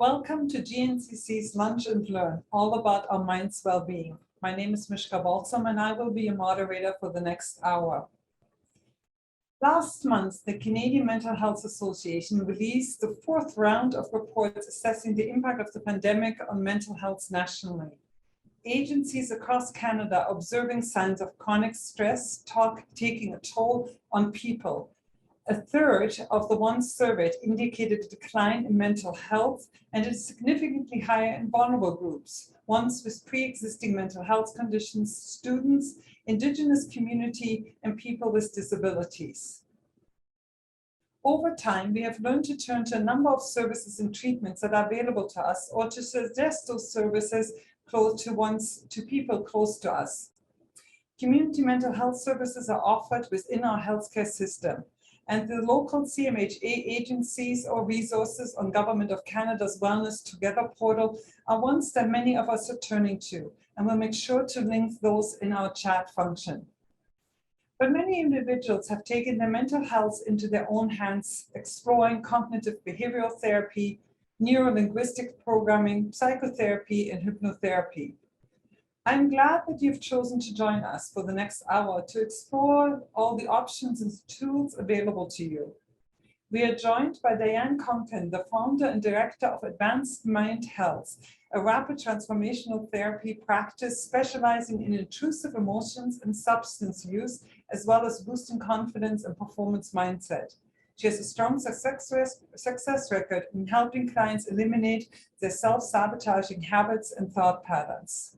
Welcome to GNCC's Lunch and Learn, all about our mind's well-being. My name is Mishka Balsam and I will be your moderator for the next hour. Last month, the Canadian Mental Health Association released the fourth round of reports assessing the impact of the pandemic on mental health nationally. Agencies across Canada are observing signs of chronic stress taking a toll on people. A third of the ones surveyed indicated a decline in mental health, and it is significantly higher in vulnerable groups, ones with pre-existing mental health conditions, students, Indigenous community, and people with disabilities. Over time, we have learned to turn to a number of services and treatments that are available to us, or to suggest those services to people close to us. Community mental health services are offered within our healthcare system, and the local CMHA agencies or resources on Government of Canada's Wellness Together portal are ones that many of us are turning to, and we'll make sure to link those in our chat function. But many individuals have taken their mental health into their own hands, exploring cognitive behavioral therapy, neuro-linguistic programming, psychotherapy, and hypnotherapy. I'm glad that you've chosen to join us for the next hour to explore all the options and tools available to you. We are joined by Diane Konkin, the founder and director of Advanced Mind Health, a rapid transformational therapy practice specializing in intrusive emotions and substance use, as well as boosting confidence and performance mindset. She has a strong success record in helping clients eliminate their self-sabotaging habits and thought patterns.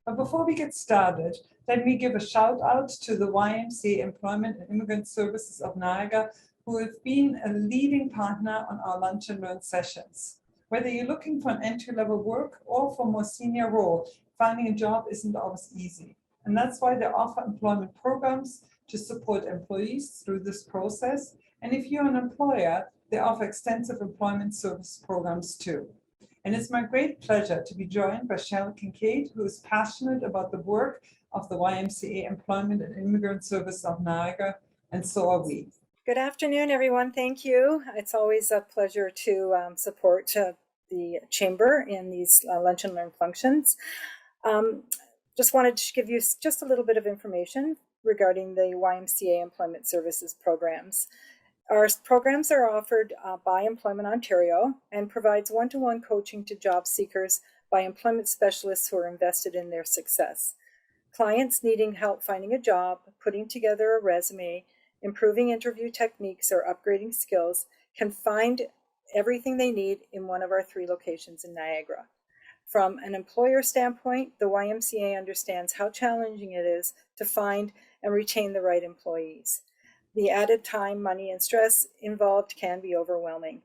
But before we get started, let me give a shout out to the YMCA Employment and Immigrant Services of Niagara, who have been a leading partner on our Lunch and Learn sessions. Whether you're looking for an entry-level work or for a more senior role, finding a job isn't always easy. And that's why they offer employment programs to support employees through this process. And if you're an employer, they offer extensive employment service programs too. And it's my great pleasure to be joined by Cheryl Kincaid, who is passionate about the work of the YMCA Employment and Immigrant Service of Niagara, and so are we. Good afternoon, everyone. Thank you. It's always a pleasure to support the Chamber in these Lunch and Learn functions. Just wanted to give you just a little bit of information regarding the YMCA Employment Services programs. Our programs are offered by Employment Ontario and provides one-to-one coaching to job seekers by employment specialists who are invested in their success. Clients needing help finding a job, putting together a resume, improving interview techniques, or upgrading skills can find everything they need in one of our 3 locations in Niagara. From an employer standpoint, the YMCA understands how challenging it is to find and retain the right employees. The added time, money, and stress involved can be overwhelming.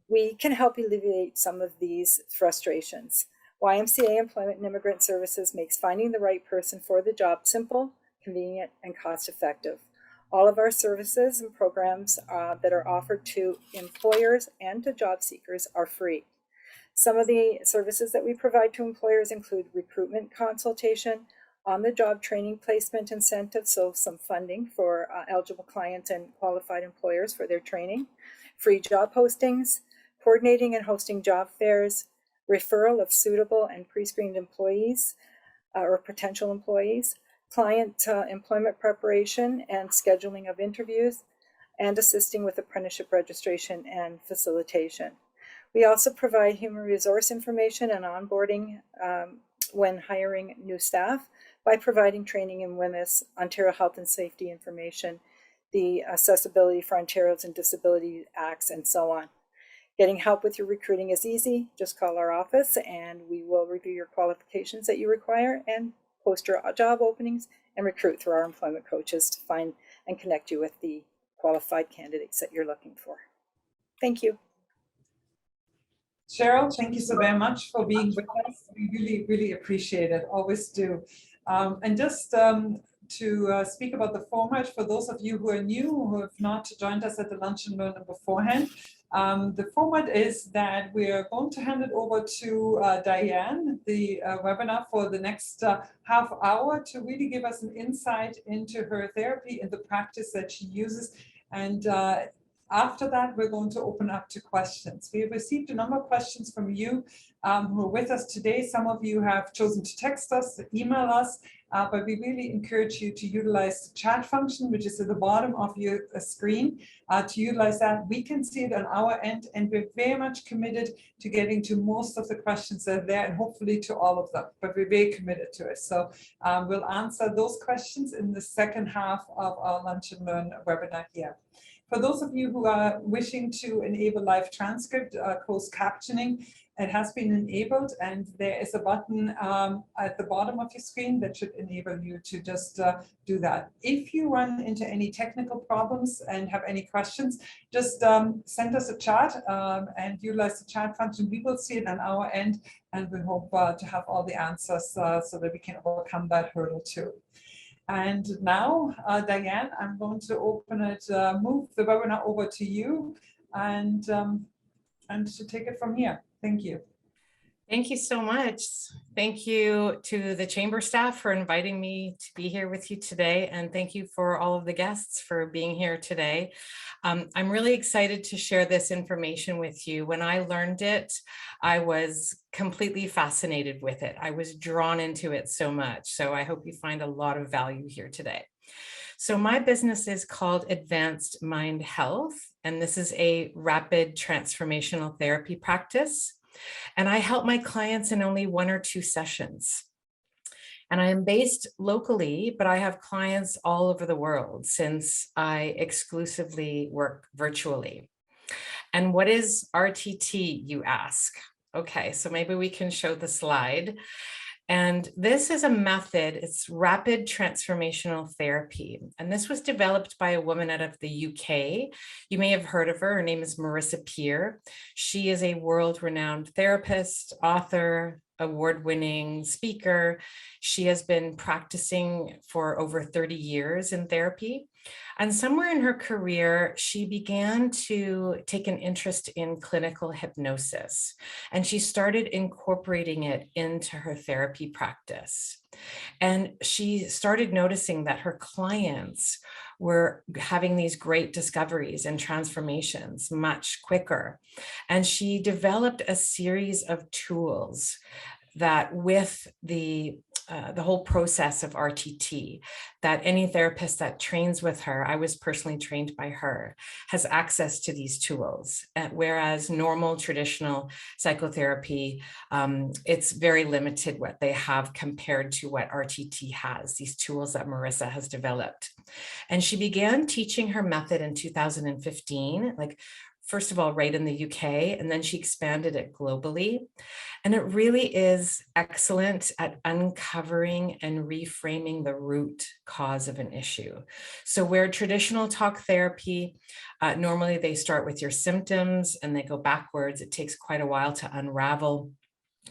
We can help alleviate some of these frustrations. YMCA Employment and Immigrant Services makes finding the right person for the job simple, convenient, and cost-effective. All of our services and programs that are offered to employers and to job seekers are free. Some of the services that we provide to employers include recruitment consultation, on-the-job training placement incentives, so some funding for eligible clients and qualified employers for their training, free job postings, coordinating and hosting job fairs, referral of suitable and pre-screened employees or potential employees, client employment preparation and scheduling of interviews, and assisting with apprenticeship registration and facilitation. We also provide human resource information and onboarding when hiring new staff, by providing in WHMIS, Ontario Health and Safety information, the Accessibility for Ontario's and Disability Acts, and so on. Getting help with your recruiting is easy. Just call our office and we will review your qualifications that you require and post your job openings and recruit through our employment coaches to find and connect you with the qualified candidates that you're looking for. Thank you. Cheryl, thank you so very much for being with us. We really, really appreciate it, always do. And just to speak about the format, for those of you who are new, who have not joined us at the Lunch and Learn beforehand, the format is that we are going to hand it over to Diane, the webinar for the next half hour, to really give us an insight into her therapy and the practice that she uses. And After that, we're going to open up to questions. We have received a number of questions from you who are with us today. Some of you have chosen to text us, email us, but we really encourage you to utilize the chat function, which is at the bottom of your screen. To utilize that, we can see it on our end, and we're very much committed to getting to most of the questions that are there, and hopefully to all of them, but we're very committed to it. So we'll answer those questions in the second half of our Lunch and Learn webinar here. For those of you who are wishing to enable live transcript, closed captioning, it has been enabled, and there is a button at the bottom of your screen that should enable you to just do that. If you run into any technical problems and have any questions, just send us a chat and utilize the chat function. We will see it on our end, and we hope to have all the answers so that we can overcome that hurdle too. And now, Diane, I'm going to move the webinar over to you and to take it from here. Thank you. Thank you so much. Thank you to the chamber staff for inviting me to be here with you today. And thank you for all of the guests for being here today. I'm really excited to share this information with you. When I learned it, I was completely fascinated with it. I was drawn into it so much. So I hope you find a lot of value here today. So my business is called Advanced Mind Health, and this is a rapid transformational therapy practice. And I help my clients in only 1 or 2 sessions. And I am based locally, but I have clients all over the world since I exclusively work virtually. And what is RTT, you ask? Okay, so maybe we can show the slide. And this is a method, it's Rapid Transformational Therapy. And this was developed by a woman out of the UK. You may have heard of her. Her name is Marissa Peer. She is a world-renowned therapist, author, award-winning speaker. She has been practicing for over 30 years in therapy. And somewhere in her career, she began to take an interest in clinical hypnosis, and she started incorporating it into her therapy practice. And she started noticing that her clients were having these great discoveries and transformations much quicker. And she developed a series of tools that with the whole process of RTT, that any therapist that trains with her, I was personally trained by her, has access to these tools. Whereas normal traditional psychotherapy, it's very limited what they have compared to what RTT has, these tools that Marissa has developed. And she began teaching her method in 2015, first of all, right in the UK, and then she expanded it globally. And it really is excellent at uncovering and reframing the root cause of an issue. So where traditional talk therapy, normally they start with your symptoms and they go backwards, it takes quite a while to unravel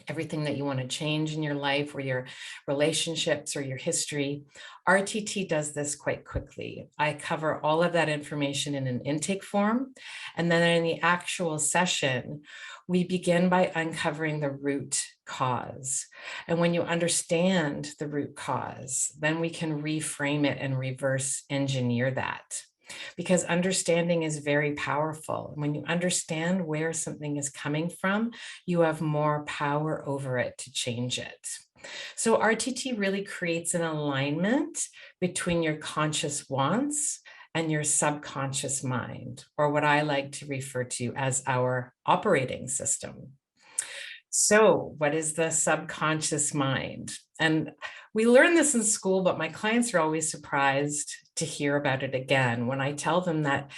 everything that you want to change in your life or your relationships or your history. RTT does this quite quickly. I cover all of that information in an intake form. And then in the actual session, we begin by uncovering the root cause. And when you understand the root cause, then we can reframe it and reverse engineer that. Because understanding is very powerful. When you understand where something is coming from, you have more power over it to change it. So RTT really creates an alignment between your conscious wants and your subconscious mind, or what I like to refer to as our operating system. So what is the subconscious mind? And we learn this in school, but my clients are always surprised to hear about it again when I tell them that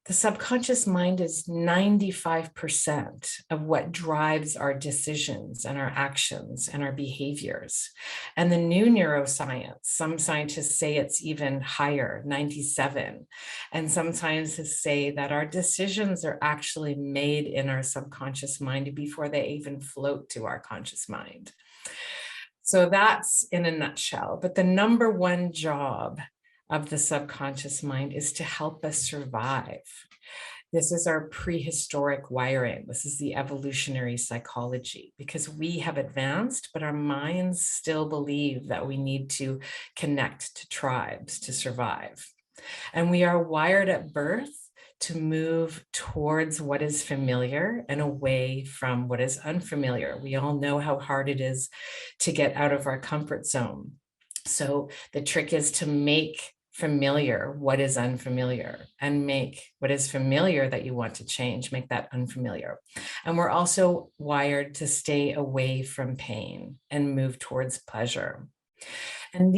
the subconscious mind is 95% of what drives our decisions and our actions and our behaviors. And the new neuroscience, some scientists say it's even higher, 97. And some scientists say that our decisions are actually made in our subconscious mind before they even float to our conscious mind. So that's in a nutshell. But the number one job of the subconscious mind is to help us survive. This is our prehistoric wiring. This is the evolutionary psychology, because we have advanced, but our minds still believe that we need to connect to tribes to survive. And we are wired at birth to move towards what is familiar and away from what is unfamiliar. We all know how hard it is to get out of our comfort zone. So the trick is to make familiar what is unfamiliar, and make what is familiar that you want to change, make that unfamiliar. And we're also wired to stay away from pain and move towards pleasure. And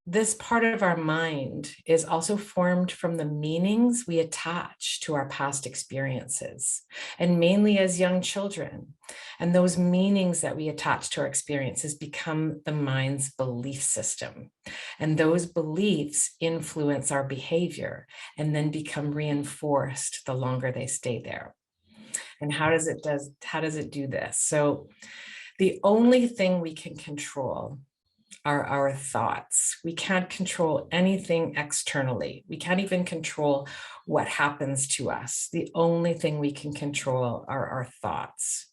this part of our mind is also formed from the meanings we attach to our past experiences, and mainly as young children. And those meanings that we attach to our experiences become the mind's belief system. And those beliefs influence our behavior and then become reinforced the longer they stay there. And how does it do this? So the only thing we can control are our thoughts. We can't control anything externally. We can't even control what happens to us. The only thing we can control are our thoughts.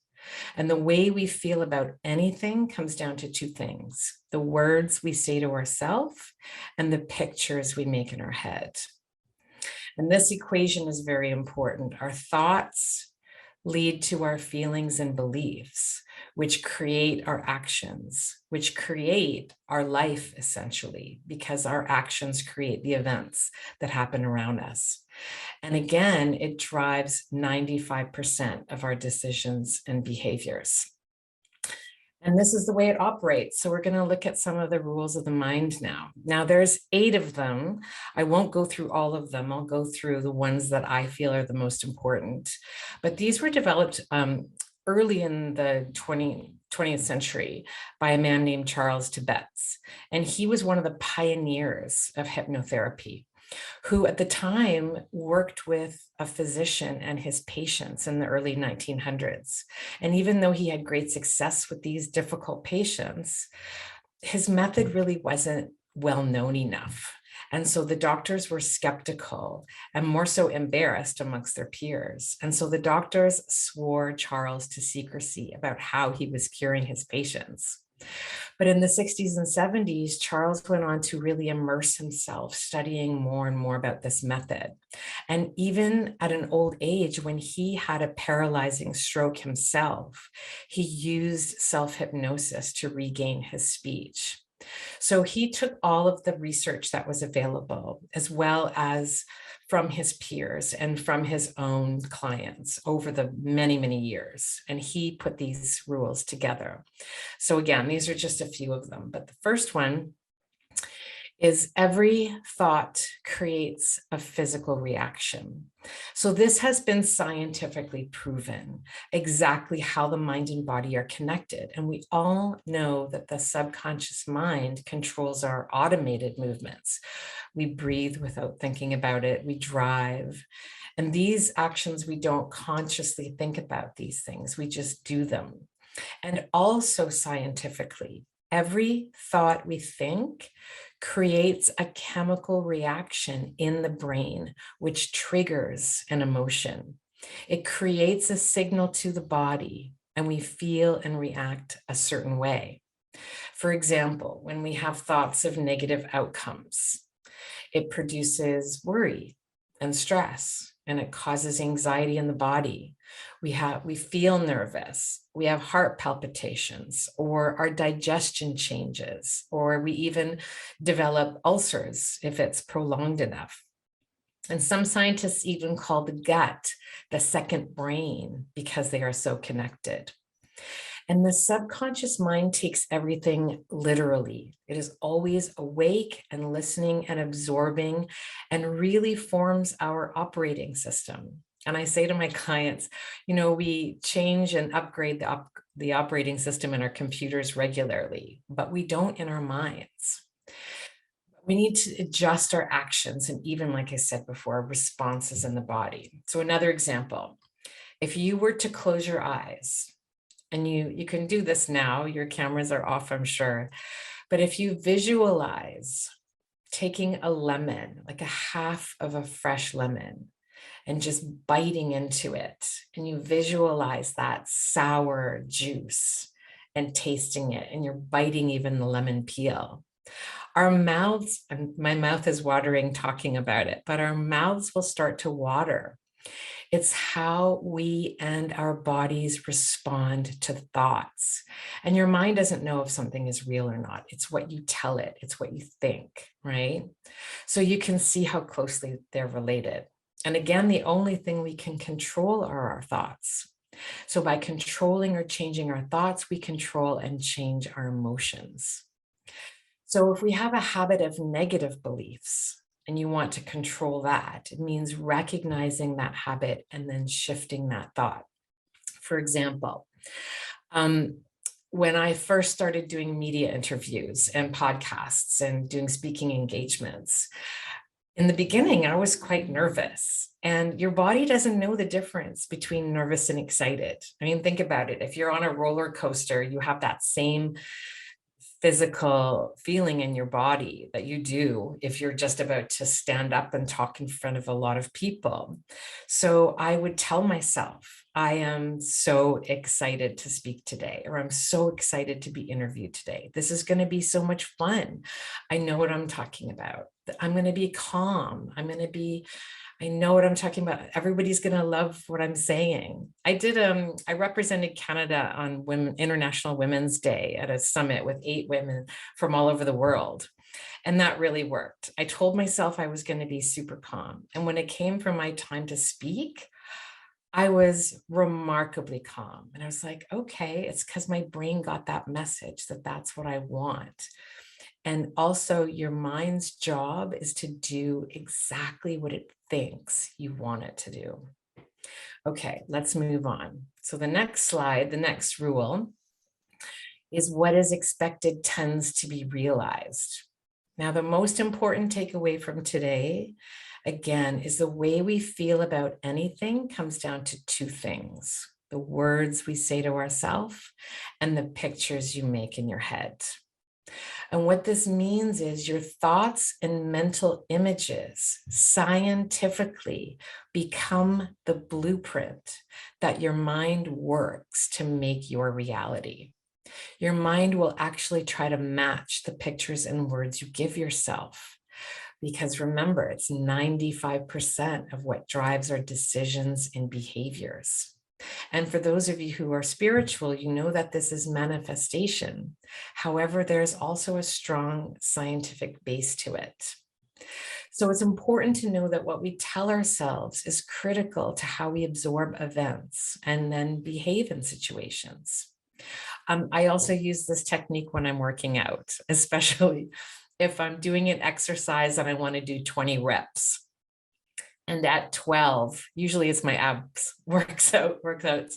And the way we feel about anything comes down to two things: the words we say to ourselves and the pictures we make in our head. And this equation is very important. Our thoughts lead to our feelings and beliefs, which create our actions, which create our life essentially, because our actions create the events that happen around us. And again, it drives 95% of our decisions and behaviors. And this is the way it operates. So we're going to look at some of the rules of the mind now. Now there's 8 of them. I won't go through all of them. I'll go through the ones that I feel are the most important. But these were developed early in the 20th century by a man named Charles Tibbetts. And he was one of the pioneers of hypnotherapy, who at the time worked with a physician and his patients in the early 1900s. And even though he had great success with these difficult patients, his method really wasn't well known enough. And so the doctors were skeptical and more so embarrassed amongst their peers. And so the doctors swore Charles to secrecy about how he was curing his patients. But in the 60s and 70s, Charles went on to really immerse himself studying more and more about this method. And even at an old age, when he had a paralyzing stroke himself, he used self-hypnosis to regain his speech. So he took all of the research that was available, as well as from his peers and from his own clients over the many, many years. And he put these rules together. So again, these are just a few of them. But the first one is every thought creates a physical reaction. So this has been scientifically proven exactly how the mind and body are connected. And we all know that the subconscious mind controls our automated movements. We breathe without thinking about it. We drive. And these actions, we don't consciously think about these things. We just do them. And also scientifically, every thought we think creates a chemical reaction in the brain, which triggers an emotion. It creates a signal to the body, and we feel and react a certain way. For example, when we have thoughts of negative outcomes, it produces worry and stress, and it causes anxiety in the body. We feel nervous, we have heart palpitations, or our digestion changes, or we even develop ulcers if it's prolonged enough. And some scientists even call the gut the second brain because they are so connected. And the subconscious mind takes everything literally. It is always awake and listening and absorbing, and really forms our operating system. And I say to my clients, we change and upgrade the operating system in our computers regularly, but we don't in our minds. We need to adjust our actions and even, like I said before, responses in the body. So another example, if you were to close your eyes, and you can do this now, your cameras are off, I'm sure. But if you visualize taking a lemon, like a half of a fresh lemon, and just biting into it, and you visualize that sour juice and tasting it, and you're biting even the lemon peel, Our mouths, and my mouth is watering talking about it, but our mouths will start to water. It's how we and our bodies respond to thoughts. And your mind doesn't know if something is real or not. It's what you tell it. It's what you think, right? So you can see how closely they're related. And again, the only thing we can control are our thoughts. So by controlling or changing our thoughts, we control and change our emotions. So if we have a habit of negative beliefs and you want to control that, it means recognizing that habit and then shifting that thought. For example, when I first started doing media interviews and podcasts and doing speaking engagements, in the beginning, I was quite nervous, and your body doesn't know the difference between nervous and excited. I mean, think about it. If you're on a roller coaster, you have that same physical feeling in your body that you do if you're just about to stand up and talk in front of a lot of people. So I would tell myself, I am so excited to speak today, or I'm so excited to be interviewed today. This is going to be so much fun. I know what I'm talking about. I'm going to be calm. I know what I'm talking about. Everybody's going to love what I'm saying. I represented Canada on International Women's Day at a summit with 8 women from all over the world. And that really worked. I told myself I was going to be super calm. And when it came for my time to speak, I was remarkably calm. And I was like, okay, it's because my brain got that message that that's what I want. And also your mind's job is to do exactly what it thinks you want it to do. Okay, let's move on. So the next slide, the next rule is what is expected tends to be realized. Now, the most important takeaway from today, again, is the way we feel about anything comes down to 2 things: the words we say to ourselves and the pictures you make in your head. And what this means is your thoughts and mental images scientifically become the blueprint that your mind works to make your reality. Your mind will actually try to match the pictures and words you give yourself. Because remember, it's 95% of what drives our decisions and behaviors. And for those of you who are spiritual, you know that this is manifestation. However, there's also a strong scientific base to it. So it's important to know that what we tell ourselves is critical to how we absorb events and then behave in situations. I also use this technique when I'm working out, especially if I'm doing an exercise and I want to do 20 reps. And at 12, usually it's my abs workouts.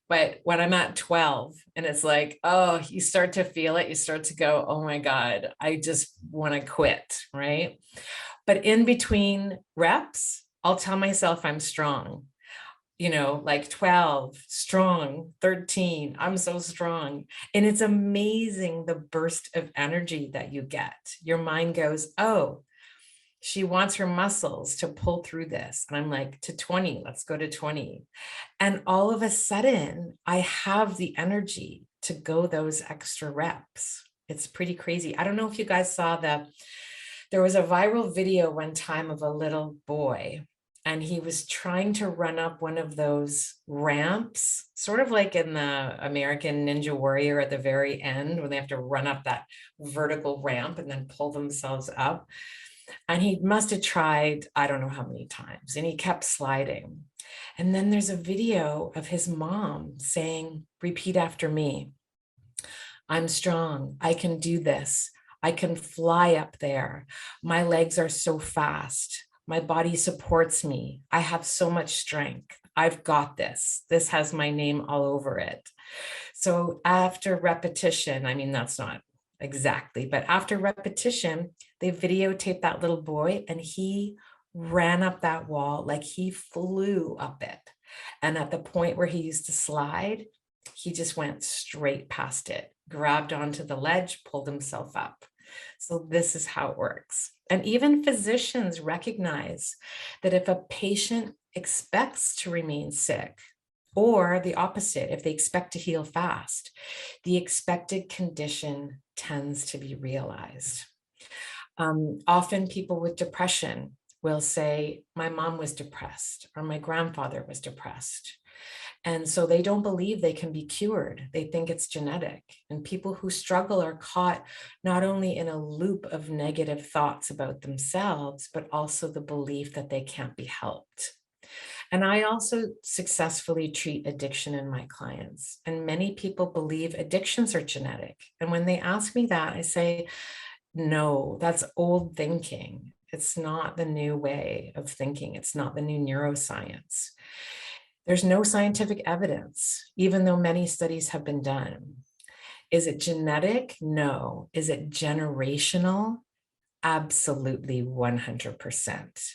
But when I'm at 12 and it's like, oh, you start to feel it, you start to go, oh my God, I just want to quit, right? But in between reps, I'll tell myself I'm strong. Like 12, strong, 13, I'm so strong. And it's amazing the burst of energy that you get. Your mind goes, oh, she wants her muscles to pull through this. And I'm like, to 20, let's go to 20. And all of a sudden, I have the energy to go those extra reps. It's pretty crazy. I don't know if you guys saw there was a viral video one time of a little boy, and he was trying to run up one of those ramps, sort of like in the American Ninja Warrior at the very end, when they have to run up that vertical ramp and then pull themselves up. And he must have tried, I don't know how many times, and he kept sliding. And then there's a video of his mom saying, repeat after me. I'm strong. I can do this. I can fly up there. My legs are so fast. My body supports me. I have so much strength. I've got this. This has my name all over it. So after repetition, I mean, that's not exactly, but after repetition, they videotaped that little boy and he ran up that wall like he flew up it. And at the point where he used to slide, he just went straight past it, grabbed onto the ledge, pulled himself up. So this is how it works. And even physicians recognize that if a patient expects to remain sick Or the opposite, if they expect to heal fast, the expected condition tends to be realized. Often people with depression will say, my mom was depressed or my grandfather was depressed. And so they don't believe they can be cured. They think it's genetic. And people who struggle are caught not only in a loop of negative thoughts about themselves, but also the belief that they can't be helped. And I also successfully treat addiction in my clients. And many people believe addictions are genetic. And when they ask me that, I say, no, that's old thinking. It's not the new way of thinking. It's not the new neuroscience. There's no scientific evidence, even though many studies have been done. Is it genetic? No. Is it generational? Absolutely 100%.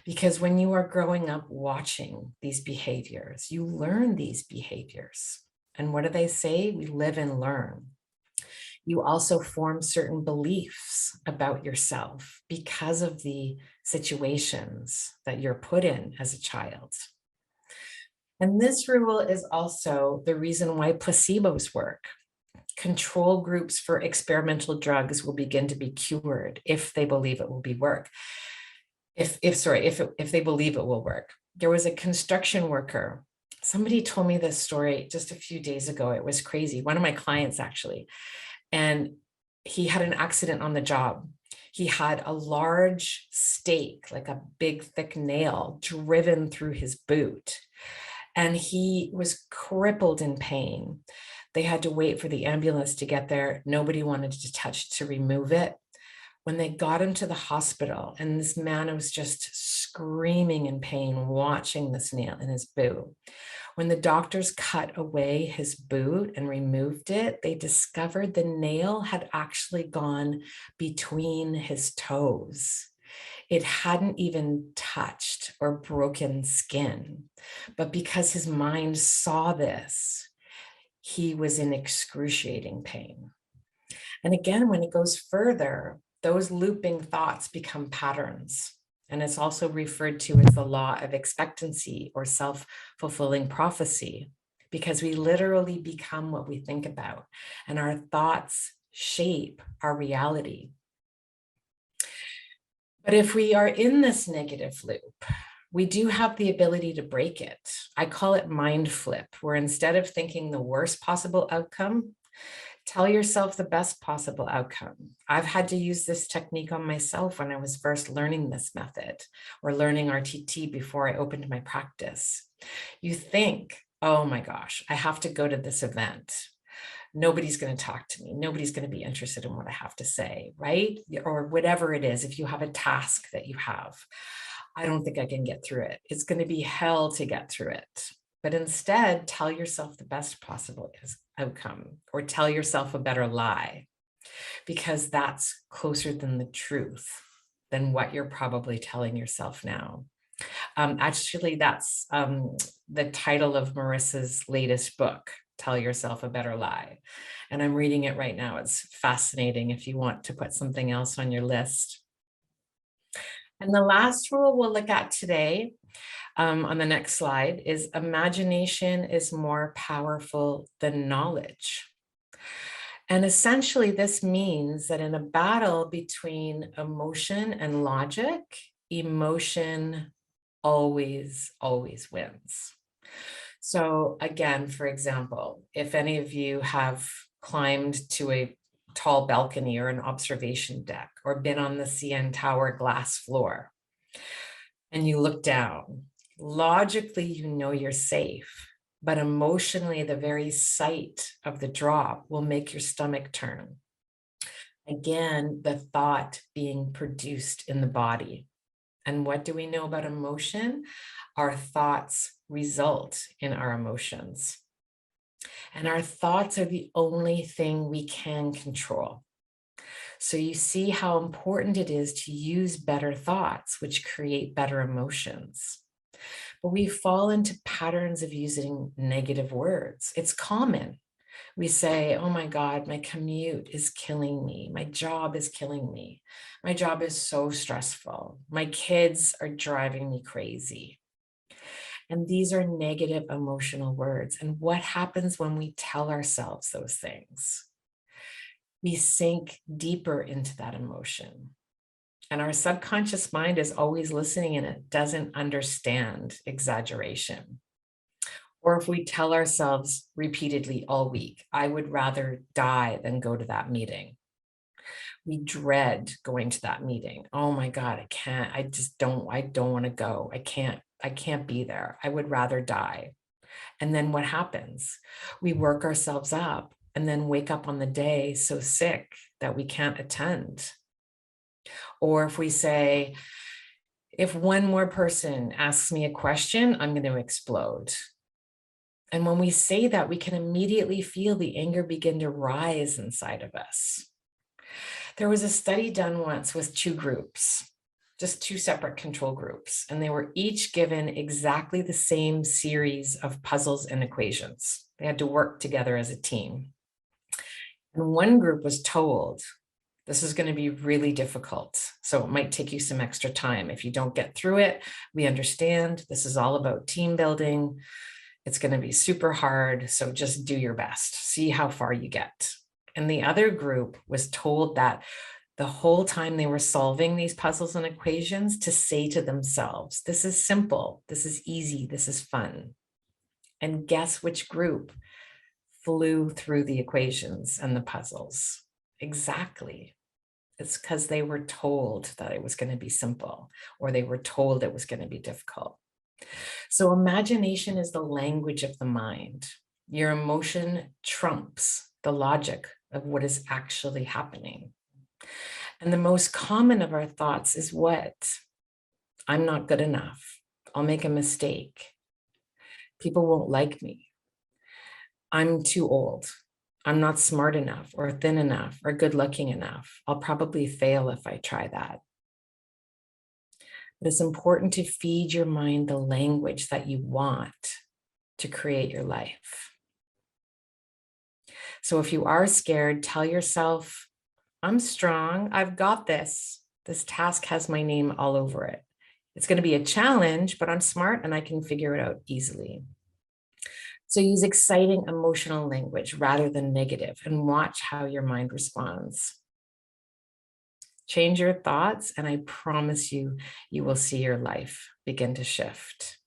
Because when you are growing up watching these behaviors, you learn these behaviors. And what do they say? We live and learn. You also form certain beliefs about yourself because of the situations that you're put in as a child. And this rule is also the reason why placebos work. Control groups for experimental drugs will begin to be cured if they believe it will be work. If they believe it will work. There was a construction worker. Somebody told me this story just a few days ago. It was crazy. One of my clients actually, and he had an accident on the job. He had a large stake, like a big thick nail, driven through his boot. And he was crippled in pain. They had to wait for the ambulance to get there. Nobody wanted to remove it. When they got him to the hospital, and this man was just screaming in pain, watching this nail in his boot. When the doctors cut away his boot and removed it, they discovered the nail had actually gone between his toes. It hadn't even touched or broken skin. But because his mind saw this, he was in excruciating pain. And again, when it goes further, those looping thoughts become patterns. And it's also referred to as the law of expectancy or self-fulfilling prophecy, because we literally become what we think about, and our thoughts shape our reality. But if we are in this negative loop, we do have the ability to break it. I call it mind flip, where instead of thinking the worst possible outcome, tell yourself the best possible outcome. I've had to use this technique on myself when I was first learning this method, or learning RTT before I opened my practice. You think, oh my gosh, I have to go to this event. Nobody's going to talk to me. Nobody's going to be interested in what I have to say, right? Or whatever it is, if you have a task that you have, I don't think I can get through it. It's going to be hell to get through it. But instead, tell yourself the best possible outcome, or tell yourself a better lie, because that's closer than the truth than what you're probably telling yourself now. Actually, that's the title of Marissa's latest book, Tell Yourself a Better Lie. And I'm reading it right now. It's fascinating if you want to put something else on your list. And the last rule we'll look at today on the next slide is imagination is more powerful than knowledge. And essentially this means that in a battle between emotion and logic, emotion always wins. So again, for example, if any of you have climbed to a tall balcony or an observation deck, or been on the CN Tower glass floor, and you look down, logically, you know you're safe, but emotionally, the very sight of the drop will make your stomach turn. Again, the thought being produced in the body. And what do we know about emotion? Our thoughts result in our emotions. And our thoughts are the only thing we can control. So you see how important it is to use better thoughts, which create better emotions. But we fall into patterns of using negative words. It's common. We say, oh my God, my commute is killing me. My job is killing me. My job is so stressful. My kids are driving me crazy. And these are negative emotional words. And what happens when we tell ourselves those things? We sink deeper into that emotion. And our subconscious mind is always listening and it doesn't understand exaggeration. Or if we tell ourselves repeatedly all week, I would rather die than go to that meeting. We dread going to that meeting. Oh my God, I can't, I don't want to go. I can't be there. I would rather die. And then what happens? We work ourselves up and then wake up on the day so sick that we can't attend. Or if we say, if one more person asks me a question, I'm going to explode. And when we say that, we can immediately feel the anger begin to rise inside of us. There was a study done once with two groups, just two separate control groups, and they were each given exactly the same series of puzzles and equations. They had to work together as a team. And one group was told, this is going to be really difficult, so it might take you some extra time. If you don't get through it, we understand. This is all about team building. It's going to be super hard, so just do your best. See how far you get. And the other group was told that the whole time they were solving these puzzles and equations to say to themselves, this is simple, this is easy, this is fun. And guess which group flew through the equations and the puzzles? Exactly. It's because they were told that it was going to be simple, or they were told it was going to be difficult. So imagination is the language of the mind. Your emotion trumps the logic of what is actually happening. And the most common of our thoughts is what? I'm not good enough. I'll make a mistake. People won't like me. I'm too old. I'm not smart enough or thin enough or good looking enough. I'll probably fail if I try that. But it's important to feed your mind the language that you want to create your life. So if you are scared, tell yourself, I'm strong. I've got this. This task has my name all over it. It's going to be a challenge, but I'm smart and I can figure it out easily. So use exciting emotional language rather than negative and watch how your mind responds. Change your thoughts, and I promise you, you will see your life begin to shift.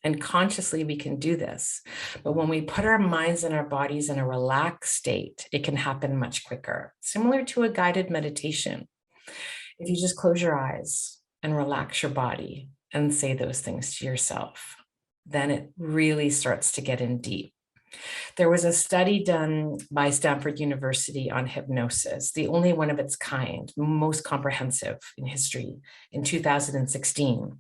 And consciously, we can do this. But when we put our minds and our bodies in a relaxed state, it can happen much quicker, similar to a guided meditation. If you just close your eyes and relax your body and say those things to yourself, then it really starts to get in deep. There was a study done by Stanford University on hypnosis, the only one of its kind, most comprehensive in history, in 2016.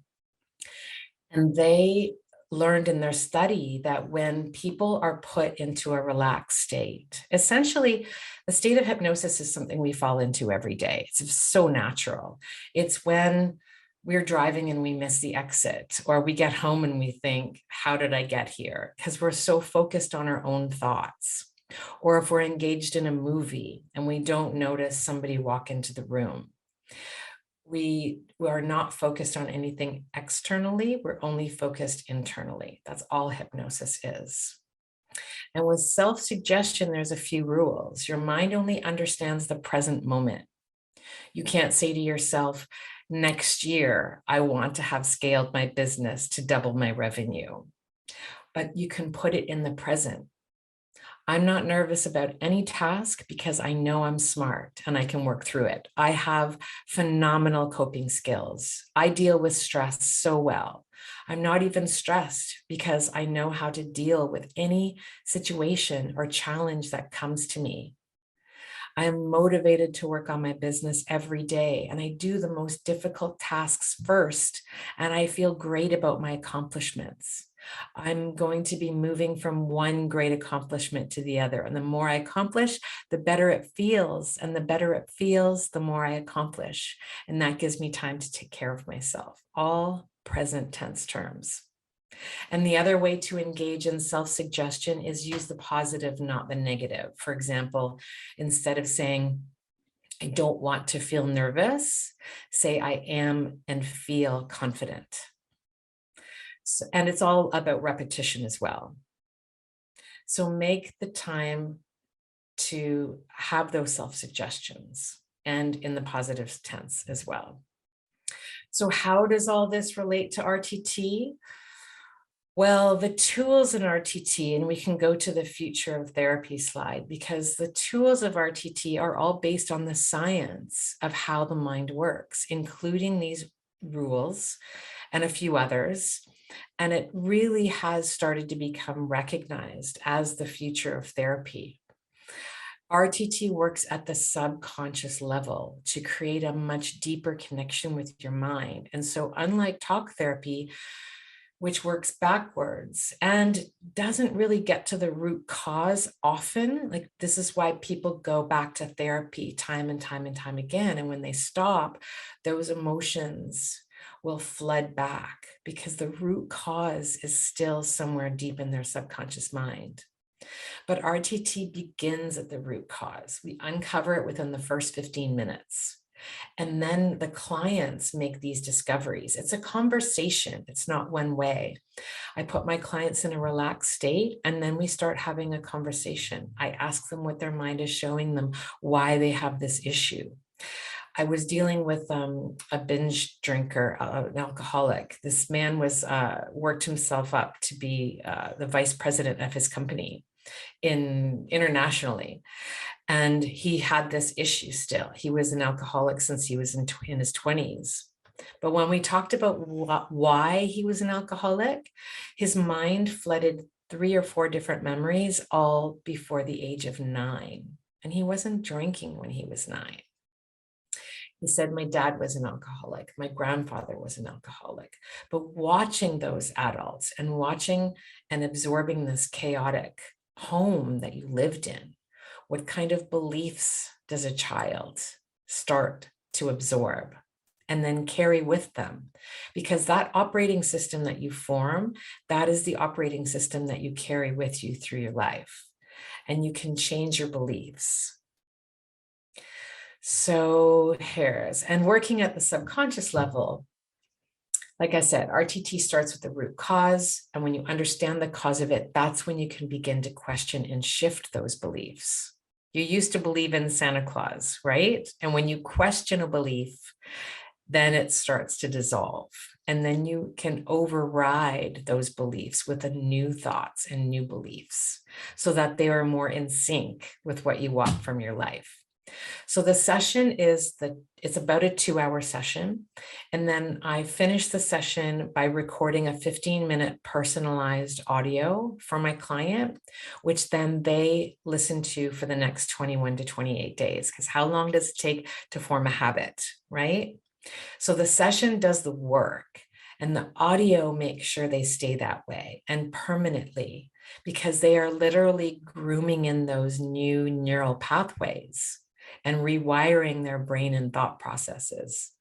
And they learned in their study that when people are put into a relaxed state, essentially the state of hypnosis is something we fall into every day. It's so natural. It's when we're driving and we miss the exit, or we get home and we think, how did I get here? Because we're so focused on our own thoughts. Or if we're engaged in a movie and we don't notice somebody walk into the room. We are not focused on anything externally, we're only focused internally. That's all hypnosis is. And with self-suggestion, there's a few rules. Your mind only understands the present moment. You can't say to yourself, next year, I want to have scaled my business to double my revenue. But you can put it in the present. I'm not nervous about any task because I know I'm smart and I can work through it. I have phenomenal coping skills. I deal with stress so well. I'm not even stressed because I know how to deal with any situation or challenge that comes to me. I am motivated to work on my business every day, and I do the most difficult tasks first, and I feel great about my accomplishments. I'm going to be moving from one great accomplishment to the other, and the more I accomplish, the better it feels, and the better it feels, the more I accomplish, and that gives me time to take care of myself, all present tense terms. And the other way to engage in self-suggestion is use the positive, not the negative. For example, instead of saying, I don't want to feel nervous, say I am and feel confident. So, and it's all about repetition as well. So make the time to have those self-suggestions, and in the positive tense as well. So how does all this relate to RTT? Well, the tools in RTT, and we can go to the future of therapy slide, because the tools of RTT are all based on the science of how the mind works, including these rules and a few others. And it really has started to become recognized as the future of therapy. RTT works at the subconscious level to create a much deeper connection with your mind. And so unlike talk therapy, which works backwards and doesn't really get to the root cause often, like this is why people go back to therapy time and time and time again. And when they stop, those emotions will flood back because the root cause is still somewhere deep in their subconscious mind. But RTT begins at the root cause. We uncover it within the first 15 minutes. And then the clients make these discoveries. It's a conversation. It's not one way. I put my clients in a relaxed state, and then we start having a conversation. I ask them what their mind is showing them, why they have this issue. I was dealing with a binge drinker, an alcoholic. This man was worked himself up to be the vice president of his company internationally. And he had this issue still. He was an alcoholic since he was in his 20s. But when we talked about why he was an alcoholic, his mind flooded 3 or 4 different memories, all before the age of 9. And he wasn't drinking when he was 9. He said, my dad was an alcoholic. My grandfather was an alcoholic. But watching those adults and watching and absorbing this chaotic home that you lived in, what kind of beliefs does a child start to absorb and then carry with them? Because that operating system that you form, that is the operating system that you carry with you through your life. And you can change your beliefs. So and working at the subconscious level, like I said, RTT starts with the root cause. And when you understand the cause of it, that's when you can begin to question and shift those beliefs. You used to believe in Santa Claus, right? And when you question a belief, then it starts to dissolve. And then you can override those beliefs with new thoughts and new beliefs so that they are more in sync with what you want from your life. So the session it's about a 2-hour session. And then I finish the session by recording a 15-minute personalized audio for my client, which then they listen to for the next 21 to 28 days. Because how long does it take to form a habit, right? So the session does the work, and the audio makes sure they stay that way and permanently, because they are literally grooming in those new neural pathways and rewiring their brain and thought processes.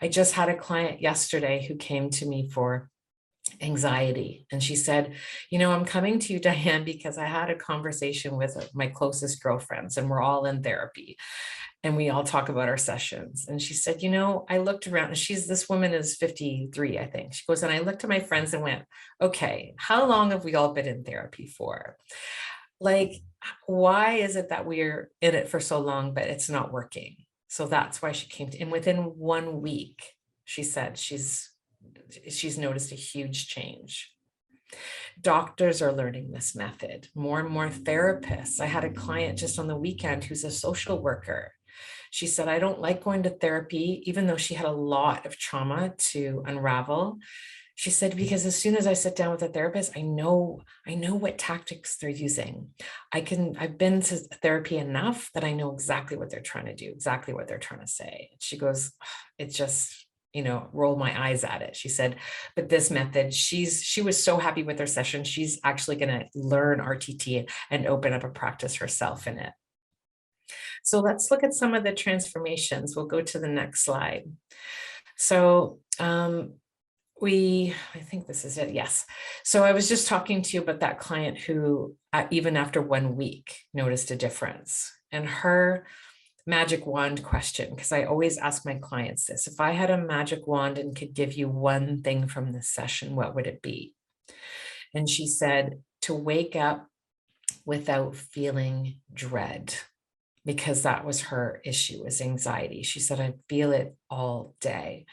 I just had a client yesterday who came to me for anxiety. And she said, I'm coming to you, Diane, because I had a conversation with my closest girlfriends and we're all in therapy. And we all talk about our sessions. And she said, I looked around, and this woman is 53, I think. She goes, and I looked at my friends and went, okay, how long have we all been in therapy for? Like, why is it that we're in it for so long, but it's not working? So that's why she came to, and within 1 week, she said she's noticed a huge change. Doctors are learning this method, more and more therapists. I had a client just on the weekend who's a social worker. She said, I don't like going to therapy, even though she had a lot of trauma to unravel. She said, because as soon as I sit down with a therapist, I know what tactics they're using. I've been to therapy enough that I know exactly what they're trying to do, exactly what they're trying to say. She goes, it just, rolled my eyes at it. She said, but this method, she was so happy with her session. She's actually going to learn RTT and open up a practice herself in it. So let's look at some of the transformations. We'll go to the next slide. So, I think this is it. Yes. So I was just talking to you about that client who, even after 1 week, noticed a difference. And her magic wand question, because I always ask my clients this: if I had a magic wand and could give you one thing from this session, what would it be? And she said, to wake up without feeling dread, because that was her issue, was anxiety. She said, I feel it all day.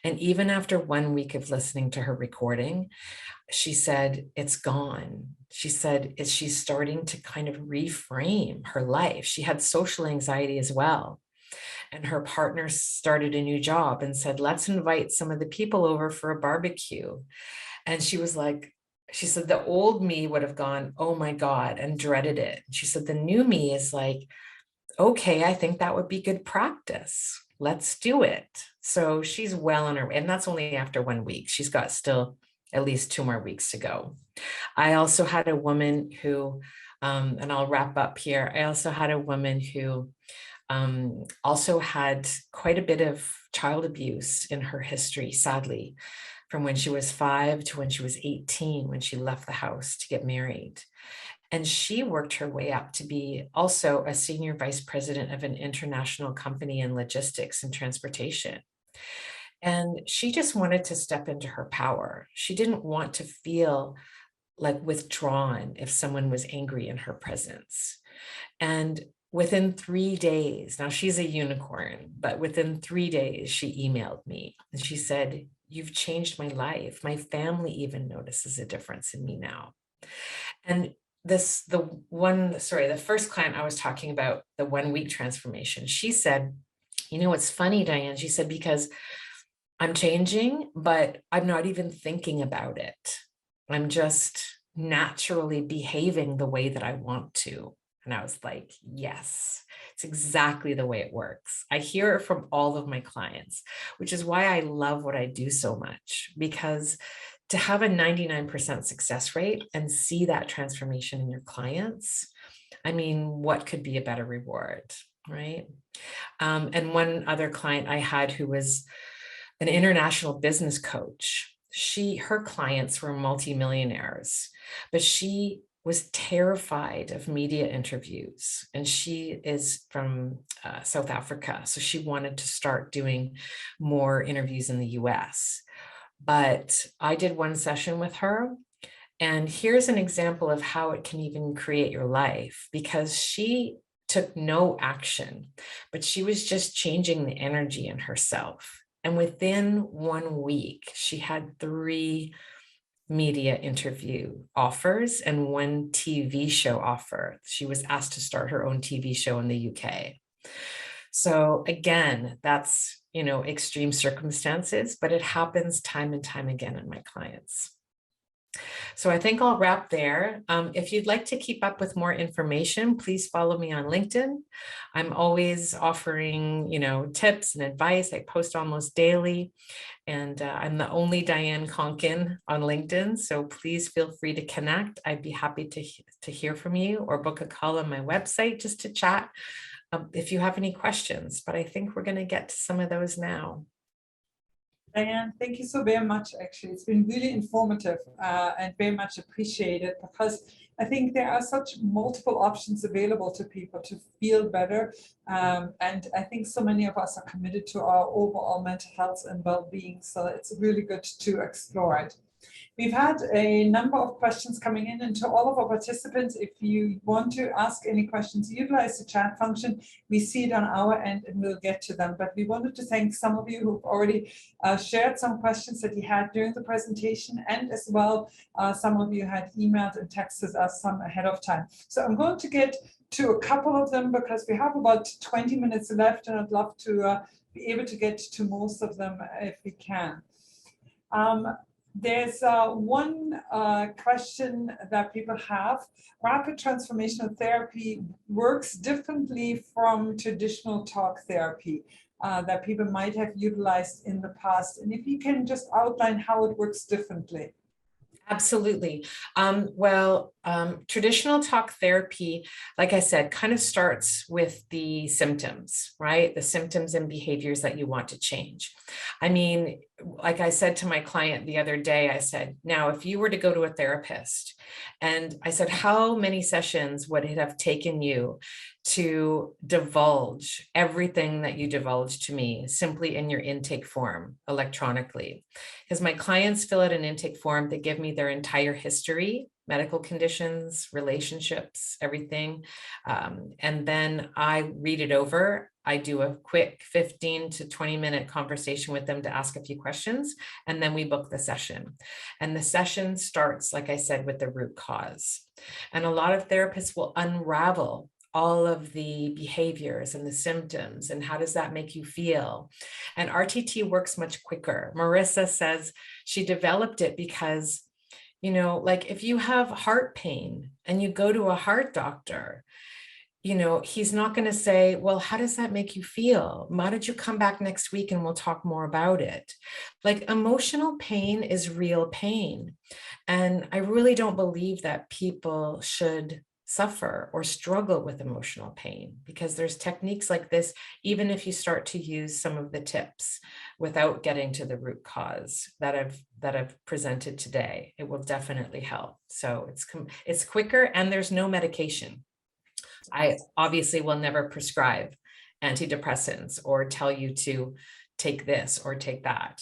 And even after 1 week of listening to her recording, she said, it's gone. She said, she's starting to kind of reframe her life. She had social anxiety as well. And her partner started a new job and said, let's invite some of the people over for a barbecue. And she was like, she said, the old me would have gone, oh my God, and dreaded it. She said, the new me is like, okay, I think that would be good practice. Let's do it. So she's well on her way. And that's only after 1 week. She's got still at least 2 more weeks to go. I also had a woman who, and I'll wrap up here. I also had a woman who also had quite a bit of child abuse in her history, sadly, from when she was 5 to when she was 18, when she left the house to get married. And she worked her way up to be also a senior vice president of an international company in logistics and transportation. And she just wanted to step into her power. She didn't want to feel like withdrawn if someone was angry in her presence. And within 3 days, now she's a unicorn, but within 3 days, she emailed me and she said, you've changed my life. My family even notices a difference in me now. And the first client I was talking about, the 1 week transformation, she said, you know, what's funny, Diane, she said, because I'm changing, but I'm not even thinking about it. I'm just naturally behaving the way that I want to. And I was like, yes, it's exactly the way it works. I hear it from all of my clients, which is why I love what I do so much, because to have a 99% success rate and see that transformation in your clients, I mean, what could be a better reward, right? And one other client I had who was an international business coach, her clients were multimillionaires, but she was terrified of media interviews. And she is from South Africa. So she wanted to start doing more interviews in the US. But I did one session with her. And here's an example of how it can even create your life, because she took no action, but she was just changing the energy in herself. And within 1 week, she had 3 media interview offers and 1 TV show offer. She was asked to start her own TV show in the UK. So again, that's, you know, extreme circumstances, but it happens time and time again in my clients. So I think I'll wrap there. If you'd like to keep up with more information, please follow me on LinkedIn. I'm always offering, you know, tips and advice. I post almost daily, and I'm the only Diane Konkin on LinkedIn. So please feel free to connect. I'd be happy to hear from you, or book a call on my website just to chat if you have any questions. But I think we're going to get to some of those now. Diane, thank you so very much. Actually, it's been really informative and very much appreciated, because I think there are such multiple options available to people to feel better. And I think so many of us are committed to our overall mental health and well-being. So it's really good to explore it. We've had a number of questions coming in, and to all of our participants, if you want to ask any questions, utilize the chat function. We see it on our end and we'll get to them. But we wanted to thank some of you who've already shared some questions that you had during the presentation, and as well, some of you had emailed and texted us some ahead of time. So I'm going to get to a couple of them because we have about 20 minutes left, and I'd love to be able to get to most of them if we can. There's one question that people have. Rapid transformational therapy works differently from traditional talk therapy that people might have utilized in the past. And if you can just outline how it works differently. Absolutely. Traditional talk therapy, like I said, kind of starts with the symptoms, right? The symptoms and behaviors that you want to change. I mean, like I said to my client the other day, I said, now, if you were to go to a therapist, and I said, how many sessions would it have taken you to divulge everything that you divulge to me simply in your intake form electronically. Because my clients fill out an intake form, they give me their entire history, medical conditions, relationships, everything. And then I read it over. I do a quick 15 to 20-minute conversation with them to ask a few questions, and then we book the session. And the session starts, like I said, with the root cause. And a lot of therapists will unravel all of the behaviors and the symptoms and how does that make you feel. And RTT works much quicker. Marissa says she developed it because, like if you have heart pain and you go to a heart doctor, he's not going to say, well, how does that make you feel? Why don't you come back next week and we'll talk more about it? Like emotional pain is real pain. And I really don't believe that people should suffer or struggle with emotional pain, because there's techniques like this, even if you start to use some of the tips without getting to the root cause that I've presented today, it will definitely help. So it's quicker and there's no medication. I obviously will never prescribe antidepressants or tell you to take this or take that.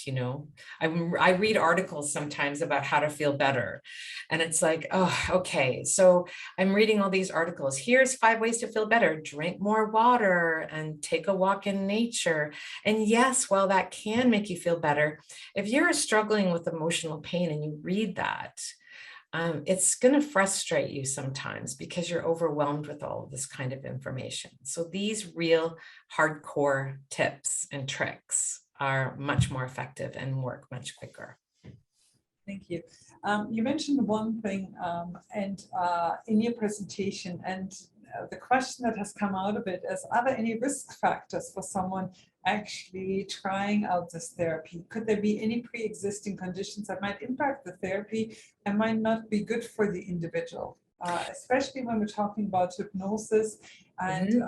I read articles sometimes about how to feel better. And it's like, oh, okay. So I'm reading all these articles. Here's 5 ways to feel better. Drink more water and take a walk in nature. And yes, while that can make you feel better, if you're struggling with emotional pain and you read that, it's going to frustrate you sometimes because you're overwhelmed with all of this kind of information. So these real hardcore tips and tricks are much more effective and work much quicker. Thank you. You mentioned one thing in your presentation, and the question that has come out of it is, are there any risk factors for someone actually trying out this therapy? Could there be any pre-existing conditions that might impact the therapy and might not be good for the individual, especially when we're talking about hypnosis and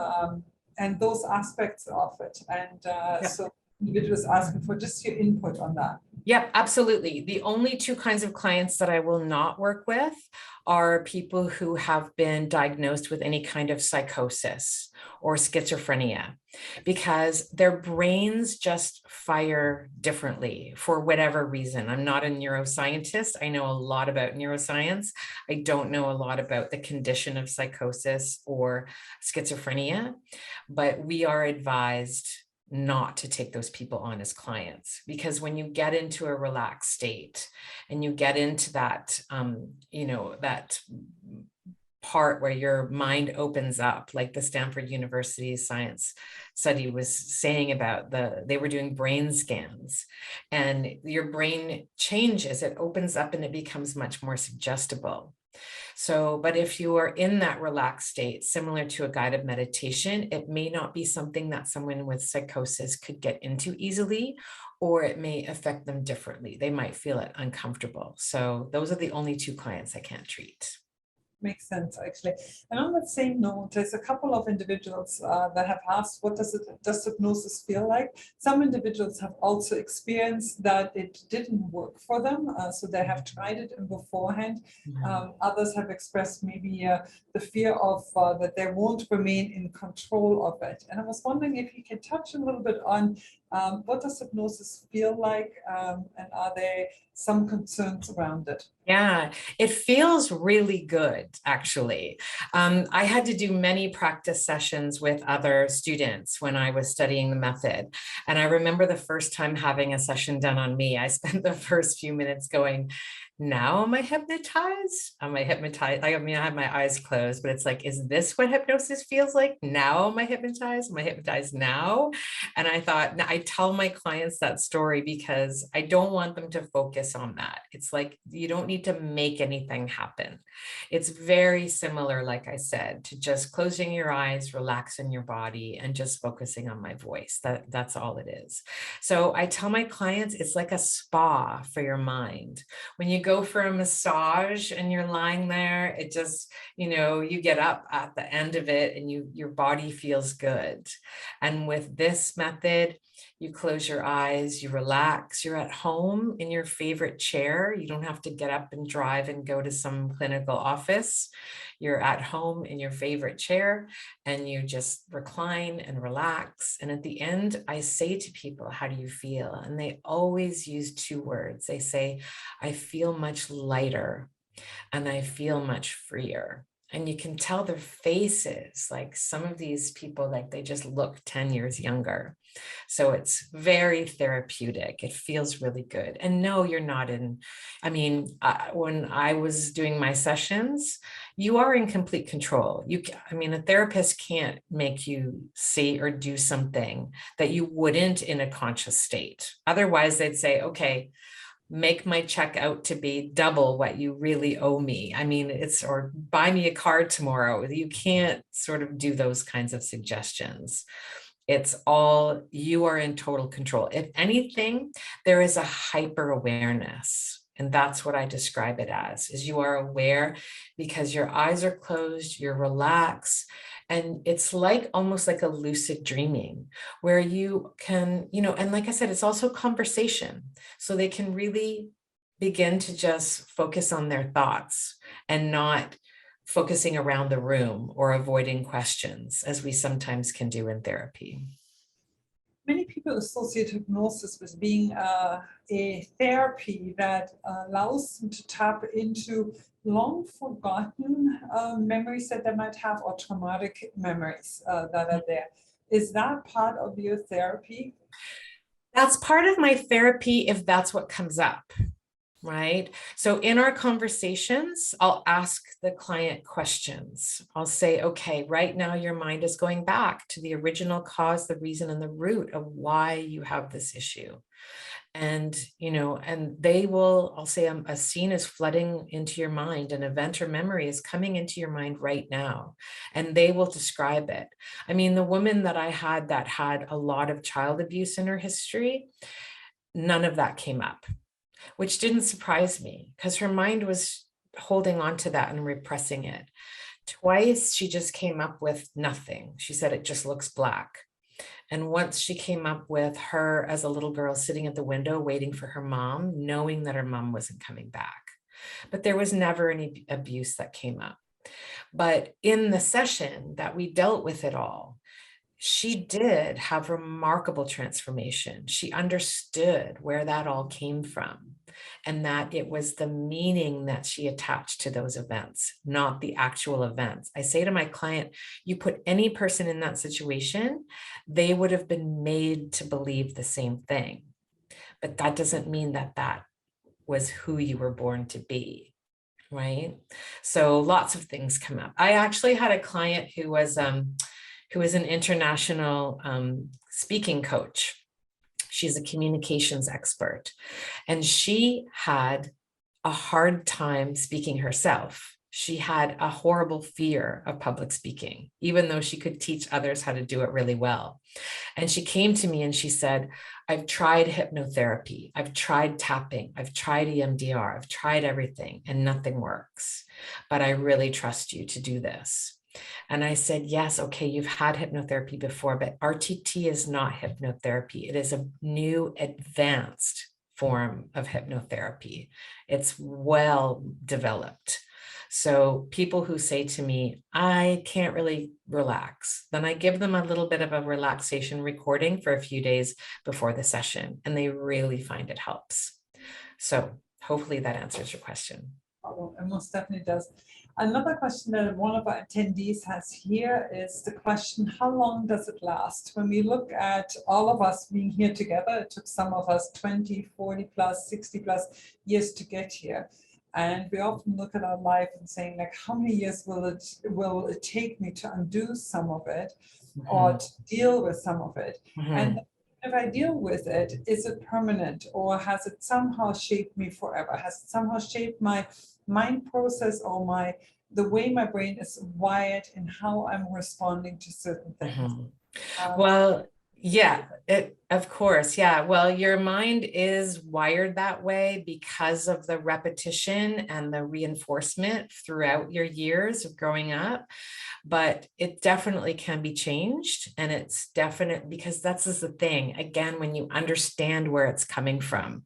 those aspects of it? And so individuals asking for just your input on that. Yep, absolutely. The only 2 kinds of clients that I will not work with are people who have been diagnosed with any kind of psychosis or schizophrenia, because their brains just fire differently for whatever reason. I'm not a neuroscientist. I know a lot about neuroscience. I don't know a lot about the condition of psychosis or schizophrenia, but we are advised not to take those people on as clients, because when you get into a relaxed state and you get into that, that part where your mind opens up, like the Stanford University science study was saying about they were doing brain scans, and your brain changes, it opens up and it becomes much more suggestible. So, but if you are in that relaxed state, similar to a guided meditation, it may not be something that someone with psychosis could get into easily, or it may affect them differently. They might feel it uncomfortable. So those are the only 2 clients I can't treat. Makes sense, actually. And on that same note, there's a couple of individuals that have asked, what does hypnosis feel like? Some individuals have also experienced that it didn't work for them, so they have tried it beforehand. Others have expressed maybe the fear of that they won't remain in control of it. And I was wondering if you can touch a little bit on what does hypnosis feel like, and are there some concerns around it? Yeah, it feels really good, actually. I had to do many practice sessions with other students when I was studying the method. And I remember the first time having a session done on me, I spent the first few minutes going, now am I hypnotized? Am I hypnotized? I mean, I have my eyes closed, but it's like, is this what hypnosis feels like? Now am I hypnotized? Am I hypnotized now? And I thought, I tell my clients that story because I don't want them to focus on that. It's like, you don't need to make anything happen. It's very similar, like I said, to just closing your eyes, relaxing your body, and just focusing on my voice. That's all it is. So I tell my clients, it's like a spa for your mind. When you go for a massage and you're lying there, it just, you get up at the end of it and your body feels good. And with this method, You close your eyes, you relax, you're at home in your favorite chair. You don't have to get up and drive and go to some clinical office. You're at home in your favorite chair and you just recline and relax. And at the end, I say to people, how do you feel? And they always use two words. They say, I feel much lighter and I feel much freer. And you can tell their faces, like some of these people, like they just look 10 years younger. So it's very therapeutic. It feels really good. And no, you're not in, I mean, when I was doing my sessions, you are in complete control. I mean, a therapist can't make you say or do something that you wouldn't in a conscious state. Otherwise, they'd say, okay, make my check out to be double what you really owe me. I mean, or buy me a car tomorrow. You can't sort of do those kinds of suggestions. It's all, you are in total control. If anything, there is a hyper awareness. And that's what I describe it as, is you are aware because your eyes are closed, you're relaxed. And it's like almost like a lucid dreaming where you can, and like I said, it's also conversation. So they can really begin to just focus on their thoughts and not focusing around the room or avoiding questions, as we sometimes can do in therapy. Many people associate hypnosis with being a therapy that allows them to tap into long forgotten memories that they might have, or traumatic memories that are there. Is that part of your therapy? That's part of my therapy if that's what comes up. Right? So in our conversations, I'll ask the client questions. I'll say, okay, right now your mind is going back to the original cause, the reason, and the root of why you have this issue. And, and I'll say a scene is flooding into your mind, an event or memory is coming into your mind right now, and they will describe it. I mean, the woman that I had that had a lot of child abuse in her history, none of that came up, which didn't surprise me because her mind was holding on to that and repressing it. Twice, she just came up with nothing. She said, it just looks black. And once she came up with her as a little girl sitting at the window, waiting for her mom, knowing that her mom wasn't coming back. But there was never any abuse that came up. But in the session that we dealt with it all, she did have remarkable transformation. She understood where that all came from and that it was the meaning that she attached to those events, not the actual events. I say to my client, you put any person in that situation, they would have been made to believe the same thing. But that doesn't mean that that was who you were born to be, right? So lots of things come up. I actually had a client who was an international speaking coach. She's a communications expert, and she had a hard time speaking herself. She had a horrible fear of public speaking, even though she could teach others how to do it really well. And she came to me and she said, I've tried hypnotherapy, I've tried tapping, I've tried EMDR, I've tried everything and nothing works, but I really trust you to do this. And I said, yes, okay, you've had hypnotherapy before, but RTT is not hypnotherapy. It is a new advanced form of hypnotherapy. It's well developed. So people who say to me, I can't really relax, then I give them a little bit of a relaxation recording for a few days before the session, and they really find it helps. So hopefully that answers your question. Oh, it most definitely does. Another question that one of our attendees has here is the question, how long does it last? When we look at all of us being here together, it took some of us 20, 40 plus, 60 plus years to get here. And we often look at our life and saying, like, how many years will it take me to undo some of it, or to deal with some of it? And if I deal with it, is it permanent, or has it somehow shaped me forever? Has it somehow shaped my mind process or the way my brain is wired and how I'm responding to certain things? Well, Yeah, of course. Yeah. Well, your mind is wired that way because of the repetition and the reinforcement throughout your years of growing up. But it definitely can be changed. And it's definite because that's just the thing. Again, when you understand where it's coming from,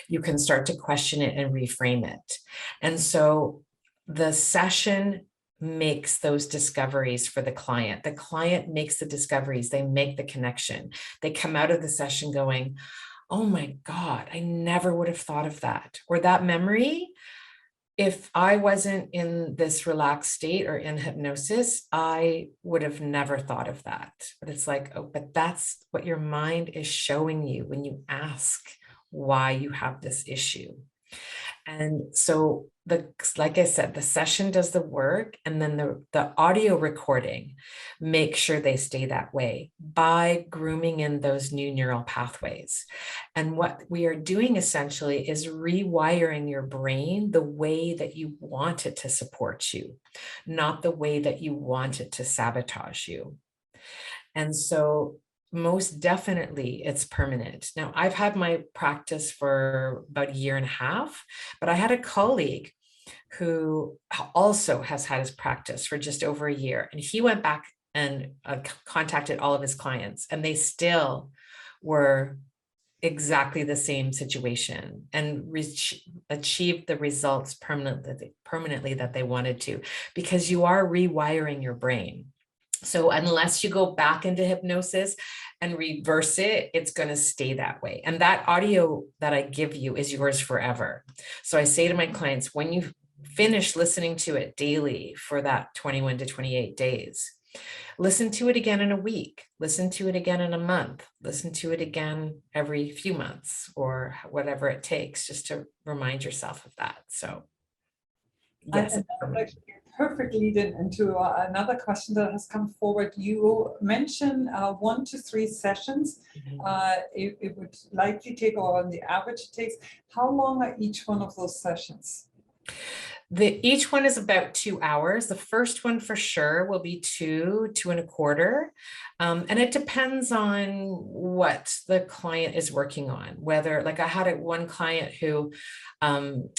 you can start to question it and reframe it. And so the session makes those discoveries for the client. The client makes the discoveries, they make the connection. They come out of the session going, oh my God, I never would have thought of that. Or that memory, if I wasn't in this relaxed state or in hypnosis, I would have never thought of that. But it's like, oh, but that's what your mind is showing you when you ask why you have this issue. And so like I said, the session does the work, and then the audio recording make sure they stay that way by grooming in those new neural pathways. And what we are doing essentially is rewiring your brain the way that you want it to support you, not the way that you want it to sabotage you. And so most definitely it's permanent. Now, I've had my practice for about a year and a half, but I had a colleague who also has had his practice for just over a year. And he went back and contacted all of his clients, and they still were exactly the same situation and achieved the results permanently that they wanted to, because you are rewiring your brain. So unless you go back into hypnosis and reverse it, it's going to stay that way. And that audio that I give you is yours forever. So I say to my clients, when you finish listening to it daily for that 21 to 28 days, listen to it again in a week, listen to it again in a month, listen to it again every few months, or whatever it takes, just to remind yourself of that. So yes. And that's actually a perfect lead into another question that has come forward. You mentioned 1 to 3 sessions. It would likely take, or on the average it takes. How long are each one of those sessions? Each one is about 2 hours. The first one for sure will be 2.25. And it depends on what the client is working on. Whether, like I had one client who,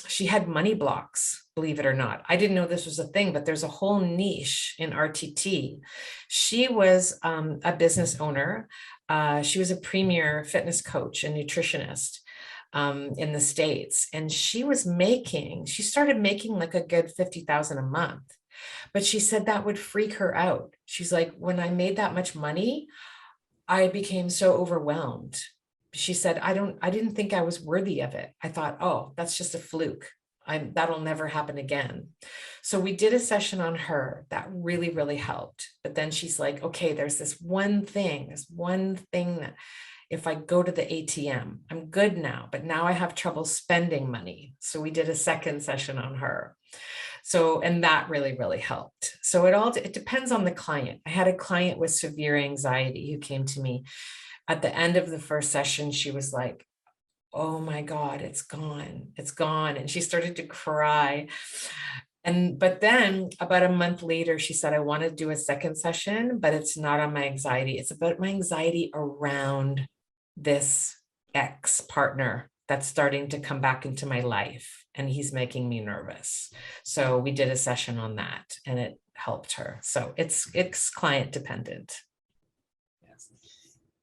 she had money blocks, believe it or not. I didn't know this was a thing, but there's a whole niche in RTT. She was a business owner. She was a premier fitness coach and nutritionist in the States. And she started making like a good 50,000 a month. But she said that would freak her out. She's like, when I made that much money, I became so overwhelmed. She said, I didn't think I was worthy of it. I thought, oh, that's just a fluke. That'll never happen again. So we did a session on her that really, really helped. But then she's like, okay, there's this one thing that if I go to the ATM, I'm good now, but now I have trouble spending money. So we did a second session on her. So, and that really, really helped. So it depends on the client. I had a client with severe anxiety who came to me at the end of the first session. She was like, oh my God, it's gone. It's gone. And she started to cry. But then about a month later, she said, I want to do a second session, but it's not on my anxiety. It's about my anxiety around this ex-partner that's starting to come back into my life, and he's making me nervous. So we did a session on that, and it helped her. So it's client dependent. Yes.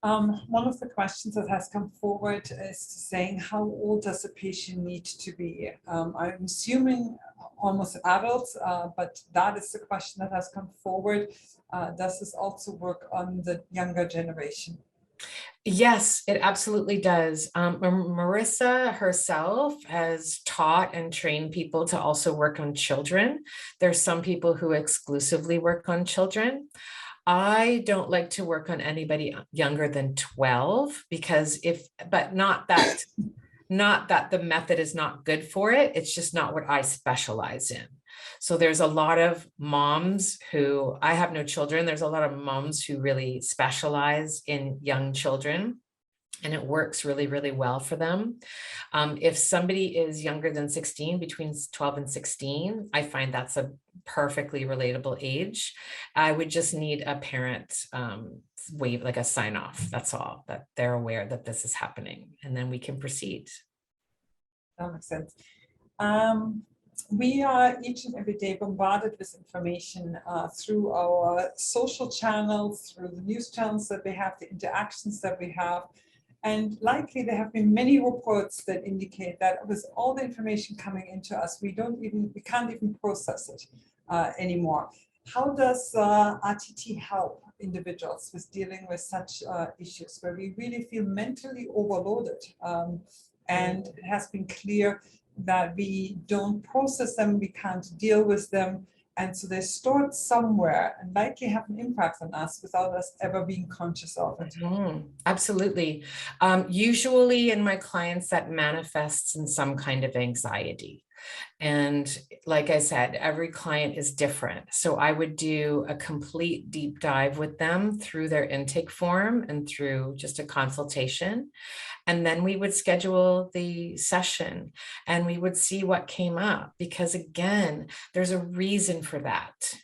One of the questions that has come forward is saying, how old does the patient need to be? I'm assuming almost adults, but that is the question that has come forward. Does this also work on the younger generation? Yes, it absolutely does. Marissa herself has taught and trained people to also work on children. There's some people who exclusively work on children. I don't like to work on anybody younger than 12 because not that the method is not good for it. It's just not what I specialize in. So there's a lot of moms who, I have no children. There's a lot of moms who really specialize in young children, and it works really, really well for them. If somebody is younger than 16, between 12 and 16, I find that's a perfectly relatable age. I would just need a parent wave, like a sign off. That's all, that they're aware that this is happening, and then we can proceed. That makes sense. We are each and every day bombarded with information through our social channels, through the news channels that we have, the interactions that we have. And likely there have been many reports that indicate that with all the information coming into us, we can't even process it anymore. How does RTT help individuals with dealing with such issues where we really feel mentally overloaded? And it has been clear that we don't process them, we can't deal with them. And so they're stored somewhere and likely have an impact on us without us ever being conscious of it. Absolutely. Usually in my clients, that manifests in some kind of anxiety. And like I said, every client is different. So I would do a complete deep dive with them through their intake form and through just a consultation. And then we would schedule the session and we would see what came up, because again, there's a reason for that.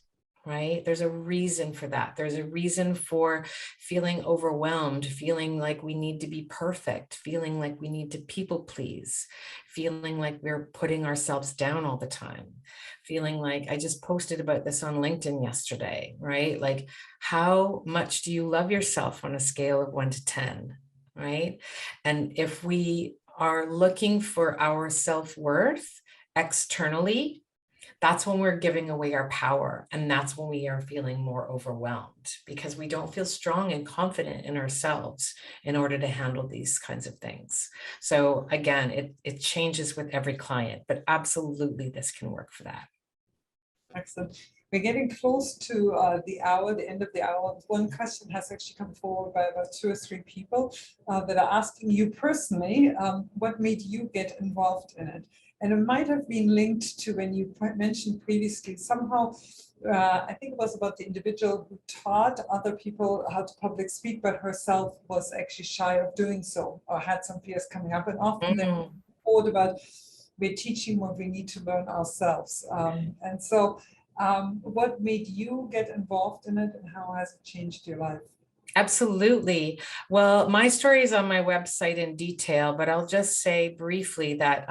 Right? There's a reason for that. There's a reason for feeling overwhelmed, feeling like we need to be perfect, feeling like we need to people please, feeling like we're putting ourselves down all the time, feeling like, I just posted about this on LinkedIn yesterday, right? Like, how much do you love yourself on a scale of 1 to 10, right? And if we are looking for our self-worth externally, that's when we're giving away our power. And that's when we are feeling more overwhelmed, because we don't feel strong and confident in ourselves in order to handle these kinds of things. So again, it changes with every client, but absolutely this can work for that. Excellent. We're getting close to the hour, the end of the hour. One question has actually come forward by about 2 or 3 people that are asking you personally, what made you get involved in it? And it might have been linked to when you mentioned previously, somehow, I think it was about the individual who taught other people how to public speak, but herself was actually shy of doing so or had some fears coming up. And often they're told about, we're teaching what we need to learn ourselves. And so what made you get involved in it, and how has it changed your life? Absolutely. Well, my story is on my website in detail, but I'll just say briefly that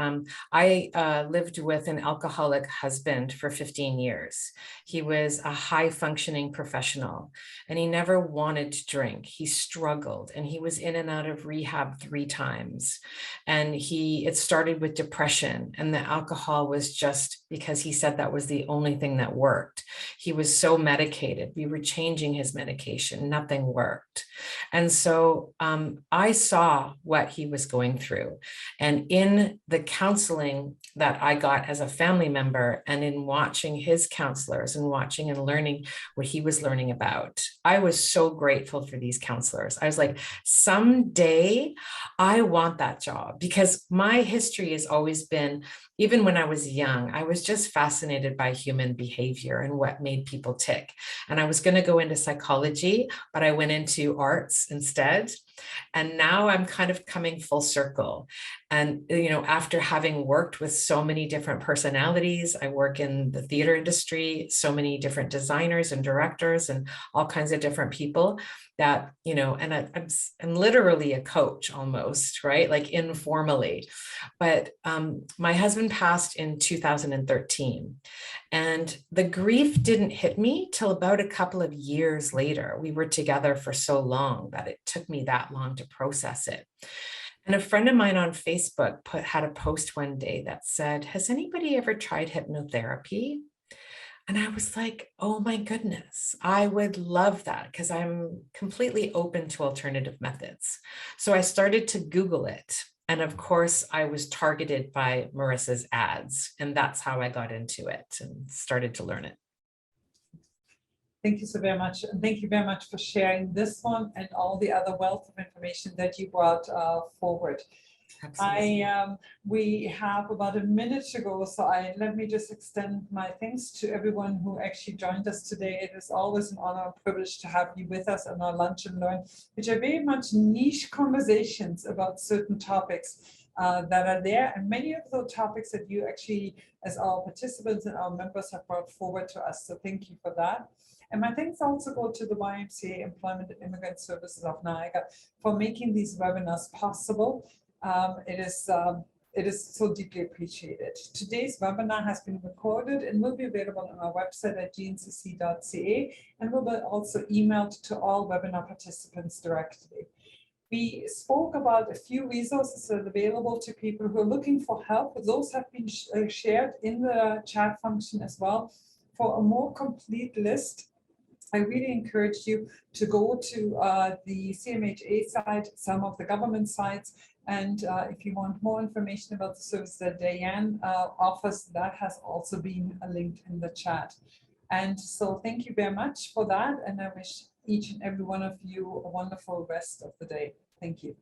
I lived with an alcoholic husband for 15 years. He was a high functioning professional and he never wanted to drink. He struggled and he was in and out of rehab 3 times. And it started with depression, and the alcohol was just because he said that was the only thing that worked. He was so medicated. We were changing his medication. Nothing worked. And so I saw what he was going through. And in the counseling that I got as a family member, and in watching his counselors and watching and learning what he was learning about, I was so grateful for these counselors. I was like, someday I want that job, because my history has always been, even when I was young, I was just fascinated by human behavior and what made people tick. And I was going to go into psychology, but I went into arts instead. And now I'm kind of coming full circle. And, after having worked with so many different personalities, I work in the theater industry, so many different designers and directors and all kinds of different people that, and I'm literally a coach almost, right? Like informally. But my husband passed in 2013. And the grief didn't hit me till about a couple of years later. We were together for so long that it took me that long to process it. And a friend of mine on Facebook had a post one day that said, "Has anybody ever tried hypnotherapy?" And I was like, oh my goodness, I would love that, because I'm completely open to alternative methods. So I started to Google it. And of course, I was targeted by Marissa's ads. And that's how I got into it and started to learn it. Thank you so very much. And thank you very much for sharing this one and all the other wealth of information that you brought forward. Absolutely. We have about a minute to go, so let me just extend my thanks to everyone who actually joined us today. It is always an honor and privilege to have you with us on our Lunch and Learn, which are very much niche conversations about certain topics. that are there, and many of the topics that you actually, as our participants and our members, have brought forward to us. So thank you for that. And my thanks also go to the YMCA Employment and Immigrant Services of Niagara for making these webinars possible. It is so deeply appreciated. Today's webinar has been recorded and will be available on our website at gncc.ca, and will be also emailed to all webinar participants directly. We spoke about a few resources that are available to people who are looking for help. Those have been shared in the chat function as well. For a more complete list, I really encourage you to go to the CMHA site, some of the government sites, and if you want more information about the service that Diane offers, that has also been linked in the chat. And so thank you very much for that, and I wish each and every one of you a wonderful rest of the day. Thank you.